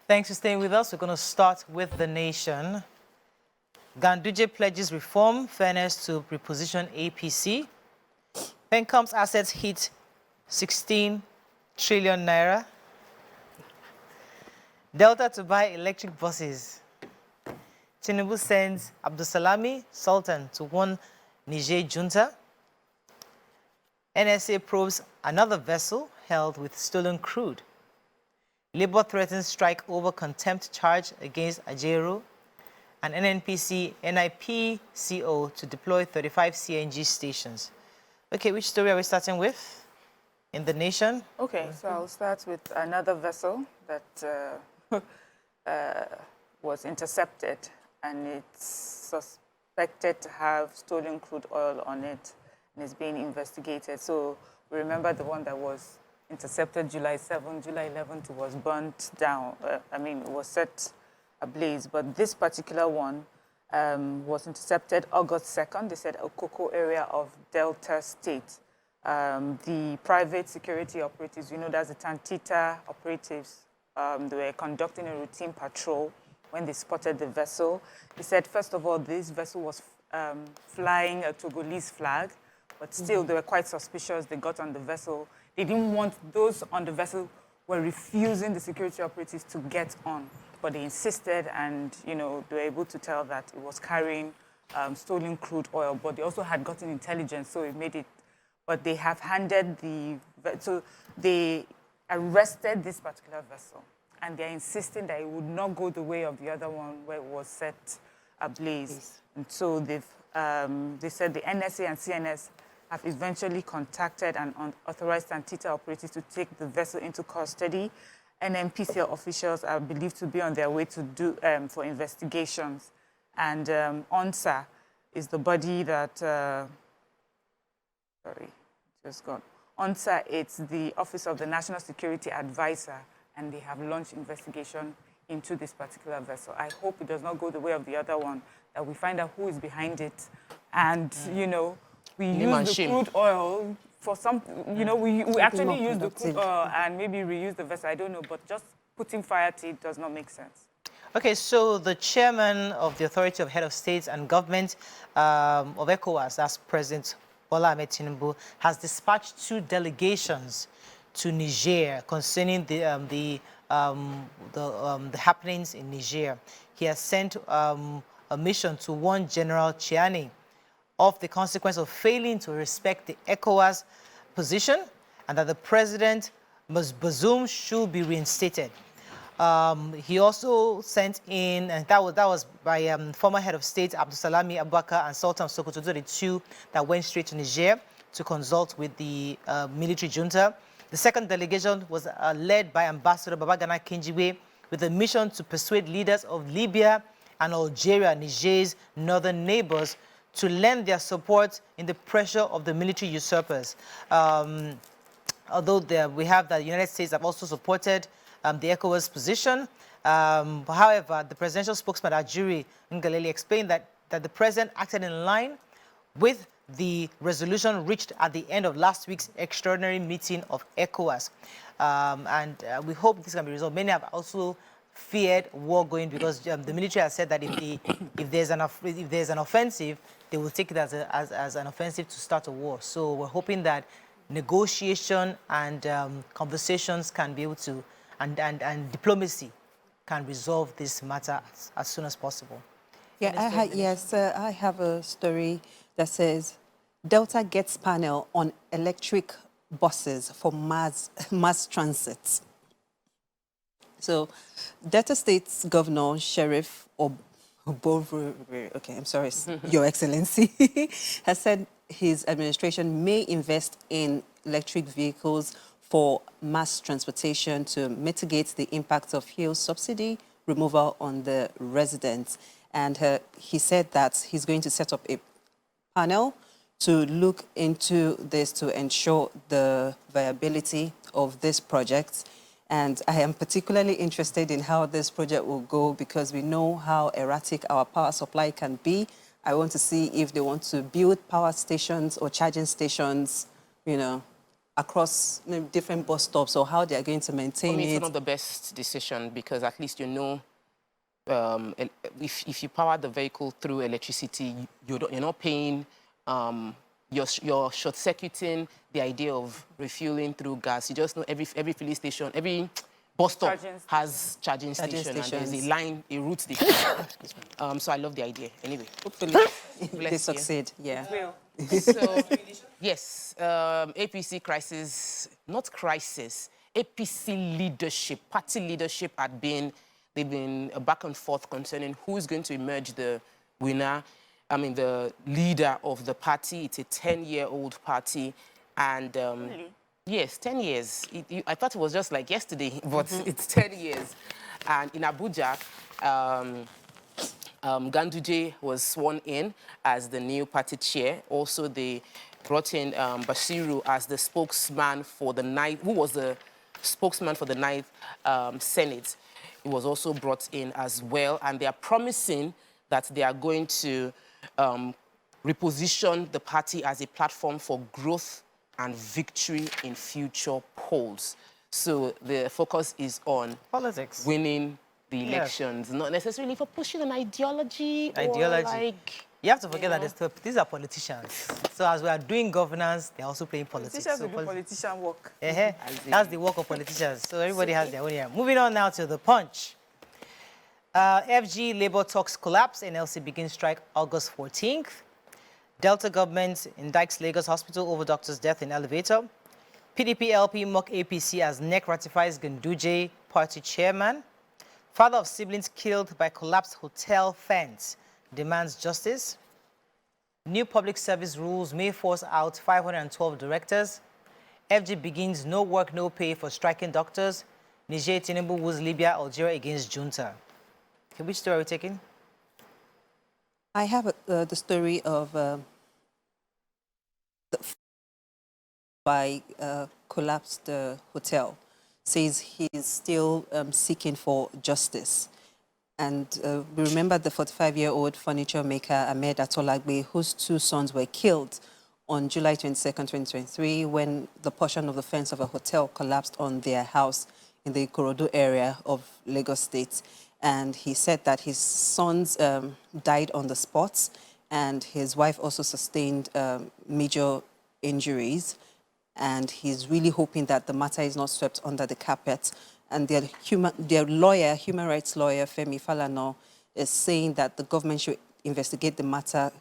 Thanks for staying with us. We're going to start with the nation. Ganduje pledges reform, fairness to reposition APC. Pencom's assets hit 16 trillion naira. Delta to buy electric buses. Tinubu sends Abdulsalami Sultan to warn Niger junta. NSA probes another vessel held with stolen crude. Labour threatens strike over contempt charge against Ajero. And NNPC, NIPCO to deploy 35 CNG stations. Okay, which story are we starting with in the nation? Okay, so I'll start with another vessel that was intercepted, and it's suspected to have stolen crude oil on it, and is being investigated. So remember the one that was intercepted July 7, July 11th, it was burnt down. It was set ablaze. But this particular one was intercepted August 2nd. They said Okoko area of Delta State. The private security operatives, that's the Tantita operatives, they were conducting a routine patrol when they spotted the vessel. They said, first of all, this vessel was flying a Togolese flag, but still they were quite suspicious. They got on the vessel. They didn't want those on the vessel were refusing the security operatives to get on, but they insisted, and they were able to tell that it was carrying stolen crude oil. But they also had gotten intelligence, so it made it. But they have handed so they arrested this particular vessel, and they're insisting that it would not go the way of the other one where it was set ablaze. Yes. And so they said the NSA and CNS have eventually contacted and authorized Tantita operatives to take the vessel into custody. NNPC officials are believed to be on their way to do for investigations. And ONSA is the body that, ONSA, it's the Office of the National Security Advisor, and they have launched investigation into this particular vessel. I hope it does not go the way of the other one, that we find out who is behind it. And, we use the crude oil for some, we actually use the crude oil and maybe reuse the vessel. I don't know, but just putting fire to it does not make sense. Okay, so the chairman of the Authority of Head of States and Government of ECOWAS, that's President Ahmed Tinubu, has dispatched 2 delegations to Niger concerning the happenings in Niger. He has sent a mission to warn General Chiani of the consequence of failing to respect the ECOWAS position, and that the president, Bazoum, should be reinstated. He also sent in, and that was by former head of state Abdulsalami Abubakar and Sultan Sokoto, the 2 that went straight to Niger to consult with the military junta. The second delegation was led by Ambassador Babagana Kinjiwe with a mission to persuade leaders of Libya and Algeria, Niger's northern neighbors, to lend their support in the pressure of the military usurpers. Although we have that the United States have also supported the ECOWAS position. However, the presidential spokesman, Ajuri Ngaleli, explained that the president acted in line with the resolution reached at the end of last week's extraordinary meeting of ECOWAS. We hope this can be resolved. Many have also feared war going because the military has said that if there's an offensive, they will take it as an offensive to start a war. So we're hoping that negotiation and conversations can be able to, and diplomacy can resolve this matter as soon as possible. Yeah, I have a story that says Delta gets panel on electric buses for mass transit. So, Delta State's Governor, Sheriff okay, I'm sorry, Your Excellency, has said his administration may invest in electric vehicles for mass transportation to mitigate the impact of fuel subsidy removal on the residents. And he said that he's going to set up a panel to look into this to ensure the viability of this project. And I am particularly interested in how this project will go because we know how erratic our power supply can be. I want to see if they want to build power stations or charging stations, across different bus stops, or how they are going to maintain For me, it? it's one of the best decisions because at least you know if you power the vehicle through electricity, you're not paying, you're short-circuiting the idea of refueling through gas. You just know every filling station, every bus stop has charging station, and there's a line, a route they so I love the idea. Anyway, hopefully They succeed, yeah. So, yes, APC crisis, not crisis, APC leadership, party leadership they've been back and forth concerning who's going to emerge the winner. I mean, the leader of the party. It's a 10-year-old party. And yes, 10 years. I thought it was just like yesterday, but it's 10 years. And in Abuja, Ganduje was sworn in as the new party chair. Also, they brought in Bashiru as the spokesman for the ninth, who was the spokesman for the ninth Senate. He was also brought in as well, and they are promising that they are going to reposition the party as a platform for growth and victory in future polls. So the focus is on politics, winning the elections, not necessarily for pushing an ideology. Or like, you have to forget that these are politicians. So as we are doing governance, they're also playing politics. Politicians do politician work. That's the work of politicians. So everybody has their own area. Moving on now to the Punch. FG Labour talks collapse. NLC begins strike August 14th. Delta government indicts Lagos hospital over doctor's death in elevator. PDP LP mock APC as NEC ratifies Ganduje party chairman. Father of siblings killed by collapsed hotel fence demands justice. New public service rules may force out 512 directors. FG begins no work, no pay for striking doctors. Niger Tinubu woos Libya, Algeria against junta. Okay, which story are we taking? I have the story of collapsed hotel. Says he's still seeking for justice. And we remember the 45-year-old furniture maker Ahmed Atolagbe, whose 2 sons were killed on July 22nd, 2023, when the portion of the fence of a hotel collapsed on their house in the Ikorodu area of Lagos State. And he said that his sons died on the spot, and his wife also sustained major injuries. And he's really hoping that the matter is not swept under the carpet. And their lawyer, human rights lawyer, Femi Falana, is saying that the government should investigate the matter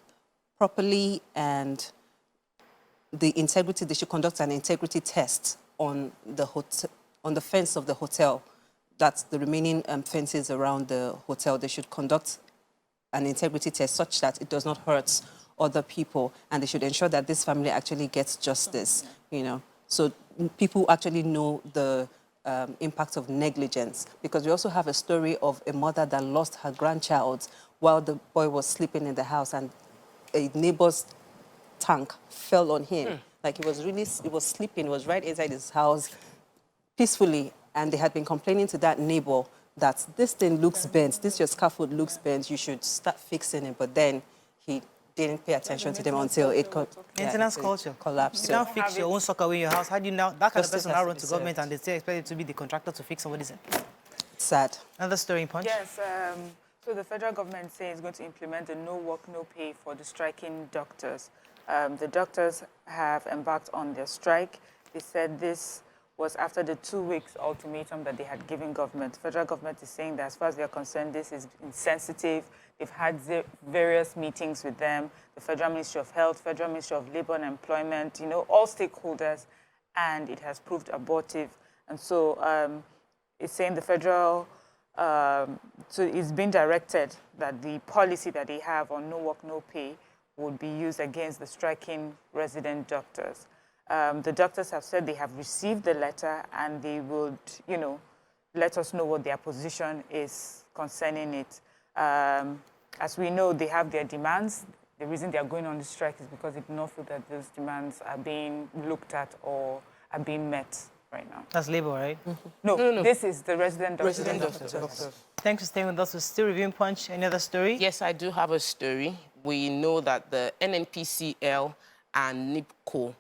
properly, and they should conduct an integrity test on the fence of the hotel. That's the remaining fences around the hotel. They should conduct an integrity test such that it does not hurt other people, and they should ensure that this family actually gets justice, you know. So people actually know the impact of negligence, because we also have a story of a mother that lost her grandchild while the boy was sleeping in the house, and a neighbor's tank fell on him. Like he was sleeping, he was right inside his house peacefully, and they had been complaining to that neighbor that this thing looks bent, this your scaffold looks bent, you should start fixing it. But then he didn't pay attention to them until it maintenance culture collapsed. You can't fix your own soccer in your house. How do you now? That kind of person now run to government and they still expect it to be the contractor to fix somebody's. Sad. Another story in Punch. Yes. So the federal government says it's going to implement a no work, no pay for the striking doctors. The doctors have embarked on their strike. They said this was after the 2 weeks ultimatum that they had given government. The federal government is saying that as far as they're concerned, this is insensitive. They've had various meetings with them, the Federal Ministry of Health, Federal Ministry of Labor and Employment, you know, all stakeholders, and it has proved abortive. And so it's saying the federal, so it's been directed that the policy that they have on no work, no pay would be used against the striking resident doctors. The doctors have said they have received the letter and they would, you know, let us know what their position is concerning it. As we know, they have their demands. The reason they are going on the strike is because they do not feel that those demands are being looked at or are being met right now. That's Labour, right? No, this is the resident doctors. Thanks for staying with us. We're still reviewing Punch. Any other story? Yes, I do have a story. We know that the NNPCL and NIPCO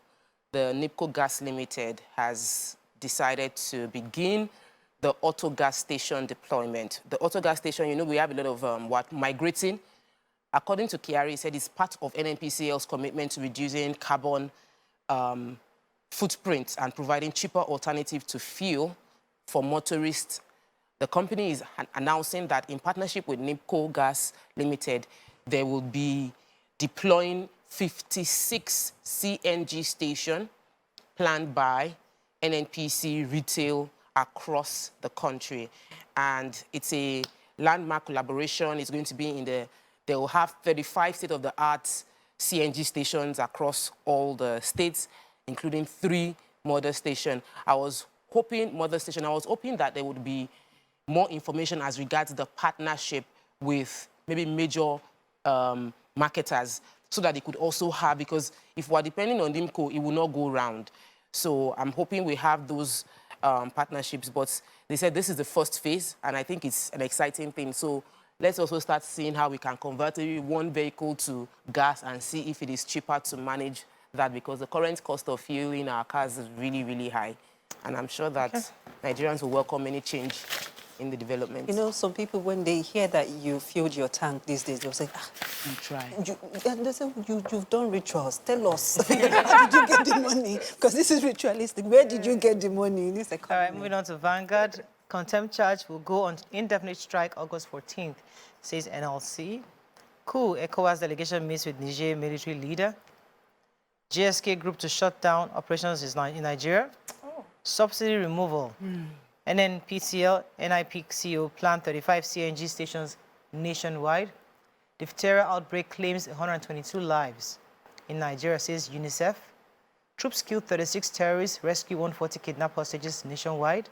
the NIPCO Gas Limited has decided to begin the auto gas station deployment. The auto gas station, you know, we have a lot of migrating. According to Kiari, he said it's part of NNPCL's commitment to reducing carbon footprint and providing cheaper alternative to fuel for motorists. The company is announcing that in partnership with NIPCO Gas Limited, they will be deploying 56 CNG stations planned by NNPC retail across the country. And it's a landmark collaboration. It's going to be in they will have 35 state-of-the-art CNG stations across all the states, including 3 mother stations. I was hoping that there would be more information as regards the partnership with maybe major marketers, so that they could also have, because if we're depending on NIMCO, it will not go round. So I'm hoping we have those partnerships, but they said this is the first phase, and I think it's an exciting thing. So let's also start seeing how we can convert one vehicle to gas and see if it is cheaper to manage that, because the current cost of fueling our cars is really, really high. And I'm sure that Nigerians will welcome any change in the development. You know, some people, when they hear that you filled your tank these days, they'll say, you try. And they say, you've done rituals. Tell us, how did you get the money? Because this is ritualistic. Where did you get the money in this economy? All right, moving on to Vanguard. Contempt charge will go on indefinite strike August 14th, says NLC. Cool, ECOWAS delegation meets with Niger military leader. GSK group to shut down operations in Nigeria. Oh. Subsidy removal. NNPCL, NIPCO plan 35 CNG stations nationwide. Diphtheria outbreak claims 122 lives in Nigeria, says UNICEF. Troops kill 36 terrorists, rescue 140 kidnapped hostages nationwide.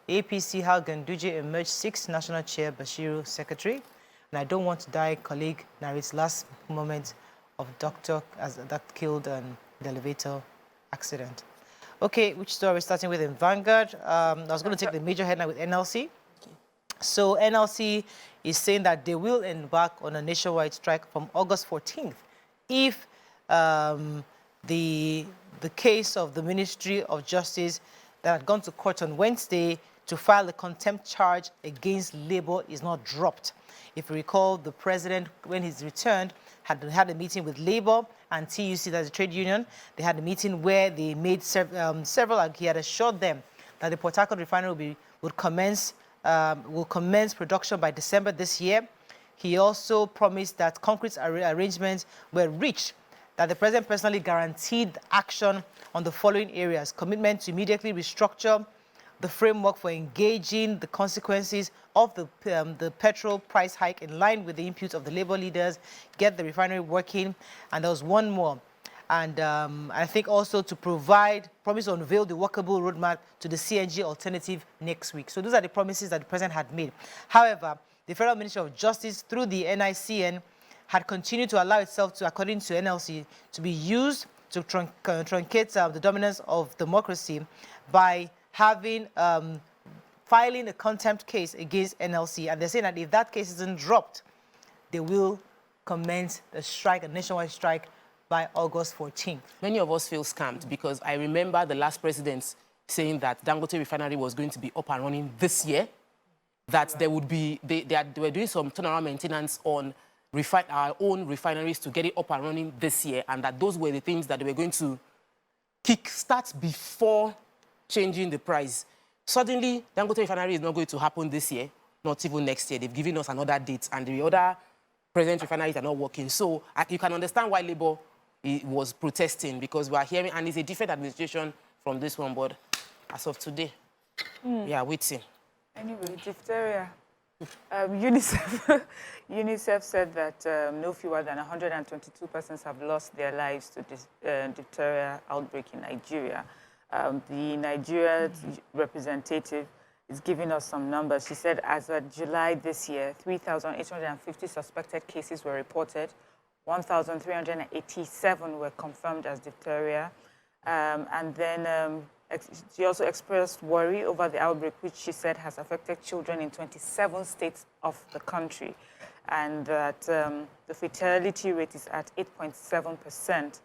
APC how Ganduje emerged 6th national chair, Bashiru secretary. And I don't want to die, colleague narrates last moment of doctor that killed in the elevator accident. Okay, which story starting with in Vanguard? I was going to take the major headline with NLC. Okay. So NLC is saying that they will embark on a nationwide strike from August 14th if the case of the Ministry of Justice that had gone to court on Wednesday to file a contempt charge against Labour is not dropped. If you recall, the president, when he's returned, had a meeting with Labour and TUC, that's a trade union. They had a meeting where they made several, and he had assured them that the Port Harcourt refinery will commence production by December this year. He also promised that concrete arrangements were reached, that the president personally guaranteed action on the following areas: commitment to immediately restructure the framework for engaging the consequences of the petrol price hike in line with the input of the Labour leaders, get the refinery working, and there was one more. And I think also to promise to unveil the workable roadmap to the CNG alternative next week. So those are the promises that the president had made. However, the Federal Ministry of Justice through the NICN had continued to allow itself to, according to NLC, to be used to truncate the dominance of democracy by having filing a contempt case against NLC. And they're saying that if that case isn't dropped, they will commence a strike, a nationwide strike, by August 14th. Many of us feel scammed because I remember the last president saying that Dangote refinery was going to be up and running this year, that there would be, they were doing some turnaround maintenance on our own refineries to get it up and running this year, and that those were the things that they were going to kick-start before changing the price. Suddenly, Dangote refinery is not going to happen this year, not even next year. They've given us another date, and the other present refineries are not working. So you can understand why Labour was protesting, because we are hearing, and it's a different administration from this one, but as of today, we are waiting. Anyway, diphtheria. UNICEF said that no fewer than 122 persons have lost their lives to this diphtheria outbreak in Nigeria. The Nigeria representative is giving us some numbers. She said as of July this year, 3,850 suspected cases were reported. 1,387 were confirmed as diphtheria. And then she also expressed worry over the outbreak, which she said has affected children in 27 states of the country. And that the fatality rate is at 8.7%.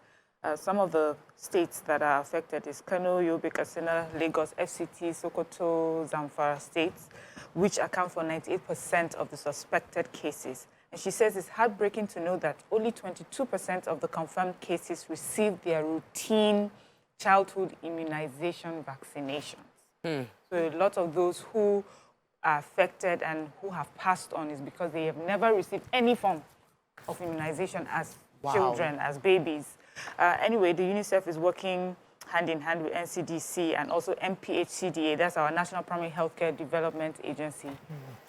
Some of the states that are affected is Kano, Yobe, Katsina, Lagos, FCT, Sokoto, Zamfara states, which account for 98% of the suspected cases. And she says it's heartbreaking to know that only 22% of the confirmed cases received their routine childhood immunization vaccinations. So a lot of those who are affected and who have passed on is because they have never received any form of immunization as children, as babies. Anyway, the UNICEF is working hand in hand with NCDC and also MPHCDA, that's our National Primary Healthcare Development Agency,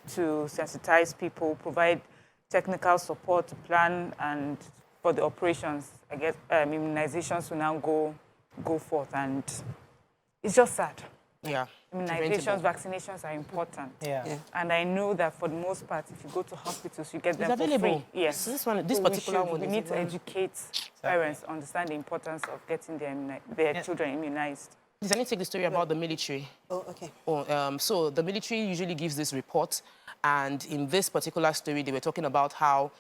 to sensitize people, provide technical support to plan and for the operations. I guess immunizations will now go forth, and it's just sad. Yeah. Immunizations, vaccinations are important. Yeah. And I know that for the most part, if you go to hospitals, you get them available. for free. Yes. This particular one we need to educate parents, understand the importance of getting their children immunized. Please, I need to take the story about the military. Oh, okay. So the military usually gives this report, and in this particular story, they were talking about how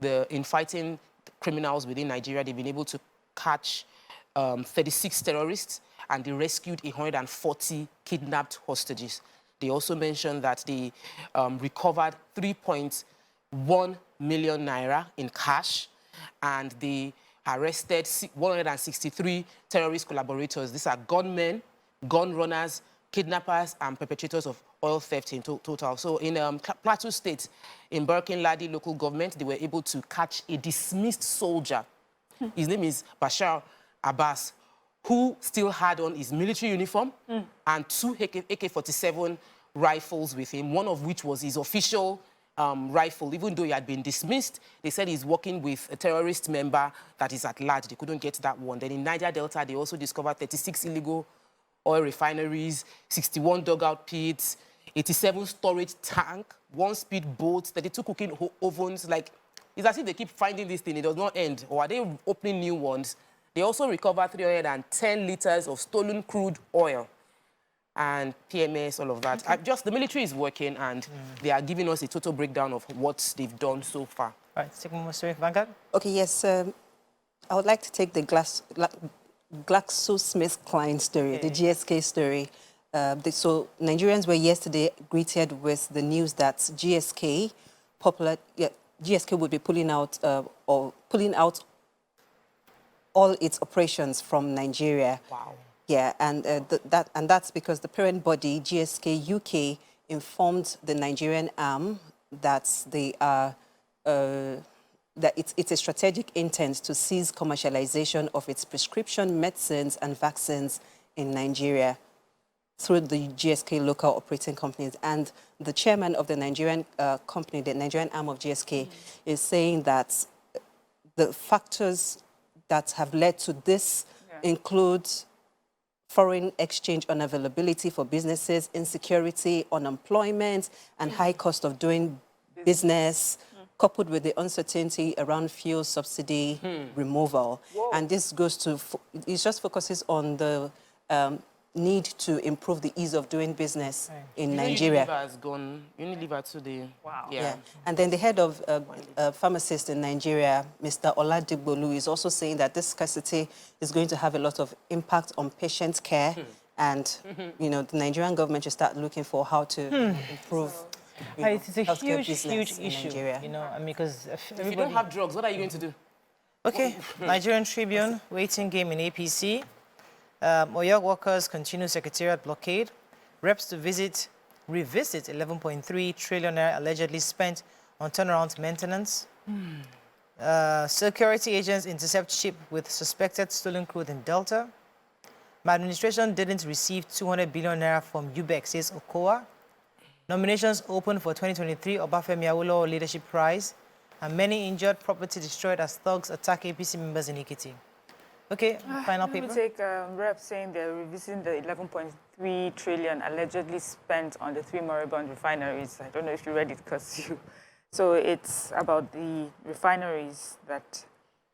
in fighting criminals within Nigeria, they've been able to catch 36 terrorists, and they rescued 140 kidnapped hostages. They also mentioned that they recovered 3.1 million naira in cash, and they arrested 163 terrorist collaborators. These are gunmen, gun runners, kidnappers, and perpetrators of oil theft in total. So in Plateau State, in Birkin-Ladi local government, they were able to catch a dismissed soldier. His name is Bashar Abbas, who still had on his military uniform and 2 AK-47 rifles with him, one of which was his official rifle. Even though he had been dismissed, they said he's working with a terrorist member that is at large. They couldn't get that one. Then in Niger Delta, they also discovered 36 illegal oil refineries, 61 dugout pits, 87 storage tank, 1 speedboat, 32 cooking ovens. Like, it's as if they keep finding this thing. It does not end. Or are they opening new ones? They also recovered 310 liters of stolen crude oil and PMS, all of that. The military is working, and they are giving us a total breakdown of what they've done so far. All right, take one more story, Vanguard. Okay, yes. I would like to take the GlaxoSmithKline story, the GSK story. So Nigerians were yesterday greeted with the news that GSK would be pulling out all its operations from Nigeria. Wow. Yeah, and that's because the parent body, GSK UK, informed the Nigerian arm that it's a strategic intent to cease commercialization of its prescription medicines and vaccines in Nigeria through the GSK local operating companies. And the chairman of the Nigerian company, the Nigerian arm of GSK, is saying that the factors that have led to this include foreign exchange unavailability for businesses, insecurity, unemployment, and high cost of doing business, coupled with the uncertainty around fuel subsidy removal. And this goes to, it just focuses on the need to improve the ease of doing business in Nigeria. Unilever has gone, Unilever to the... Wow. Yeah. And then the head of pharmacists in Nigeria, Mr. Olainukan, is also saying that this scarcity is going to have a lot of impact on patient care. And, you know, the Nigerian government should start looking for how to improve It's a healthcare huge business in issue, Nigeria. you know, I mean, because If you don't have drugs, what are you going to do? Okay, Nigerian Tribune, waiting game in APC. Oyo workers continue secretariat blockade. Reps to revisit 11.3 trillion naira allegedly spent on turnaround maintenance. Security agents intercept ship with suspected stolen crude in Delta. My administration didn't receive 200 billion naira from UBEC, says Okowa. Nominations open for 2023 Obafemi Awolowo Leadership Prize. And many injured, property destroyed as thugs attack APC members in Ikiti. Okay, final paper. Let me take Rep saying they're revisiting the 11.3 trillion allegedly spent on the 3 moribund refineries. I don't know if you read it because you... So it's about the refineries that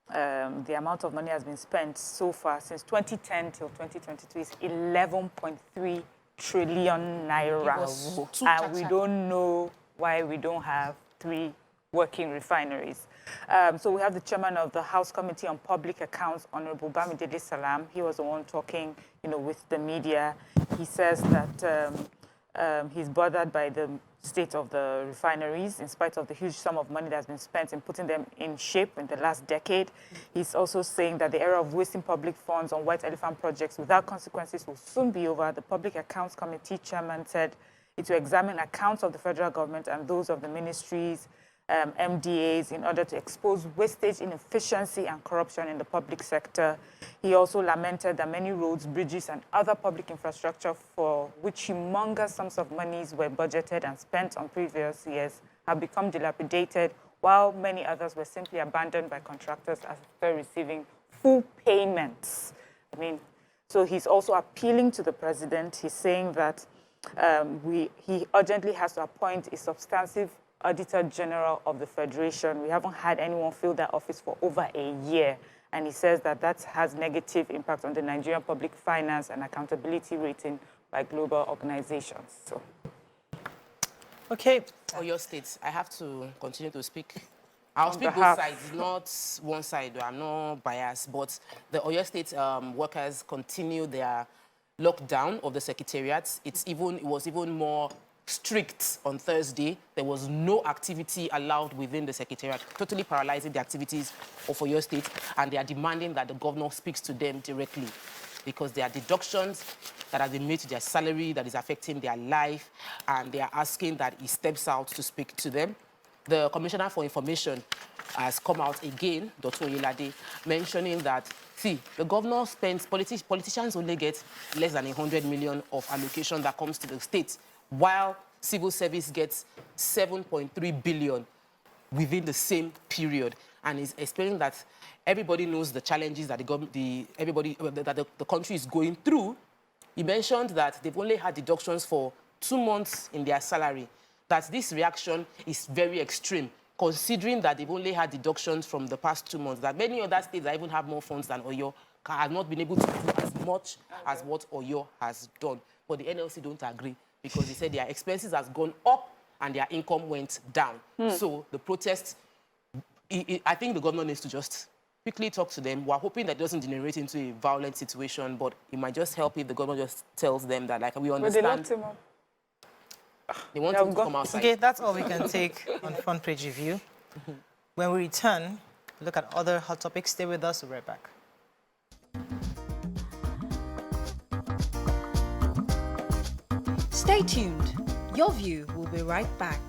the amount of money has been spent so far since 2010 till 2022 is 11.3 trillion naira. And we don't know why we don't have 3 working refineries. So we have the chairman of the House Committee on Public Accounts, Honorable Bamidele Salam. He was the one talking, with the media. He says that he's bothered by the state of the refineries in spite of the huge sum of money that's been spent in putting them in shape in the last decade. He's also saying that the era of wasting public funds on white elephant projects without consequences will soon be over. The Public Accounts Committee chairman said it will examine accounts of the federal government and those of the ministries, MDAs, in order to expose wastage, inefficiency, and corruption in the public sector. He also lamented that many roads, bridges, and other public infrastructure for which humongous sums of monies were budgeted and spent on previous years have become dilapidated, while many others were simply abandoned by contractors after receiving full payments. So he's also appealing to the president. He's saying that he urgently has to appoint a substantive Auditor General of the Federation. We haven't had anyone fill that office for over a year. And he says that that has negative impact on the Nigerian public finance and accountability rating by global organizations. So. Okay. Oyo State, I have to continue to speak. I'll speak both sides, not one side. I'm not biased, but the Oyo State workers continue their lockdown of the secretariats. It was even more strict on Thursday. There was no activity allowed within the secretariat, totally paralyzing the activities of Oyo State, and they are demanding that the governor speaks to them directly because there are deductions that have been made to their salary that is affecting their life, and they are asking that he steps out to speak to them. The Commissioner for Information has come out again, Dr. Oyelade, mentioning that, see, the governor spends, politicians only get less than 100 million of allocation that comes to the state, while civil service gets 7.3 billion within the same period. And he's explaining that everybody knows the challenges that the country is going through. He mentioned that they've only had deductions for 2 months in their salary, that this reaction is very extreme, considering that they've only had deductions from the past 2 months, that many other states that even have more funds than Oyo have not been able to do as much as what Oyo has done. But the NLC don't agree, because they said their expenses has gone up and their income went down. So the protest, I think the governor needs to just quickly talk to them. We're hoping that it doesn't generate into a violent situation, but it might just help if the governor just tells them that, like, we understand. But they locked him up. They want him to come outside. Okay, that's all we can take on Front Page Review. When we return, look at other hot topics. Stay with us. We'll be right back. Stay tuned. Your View will be right back.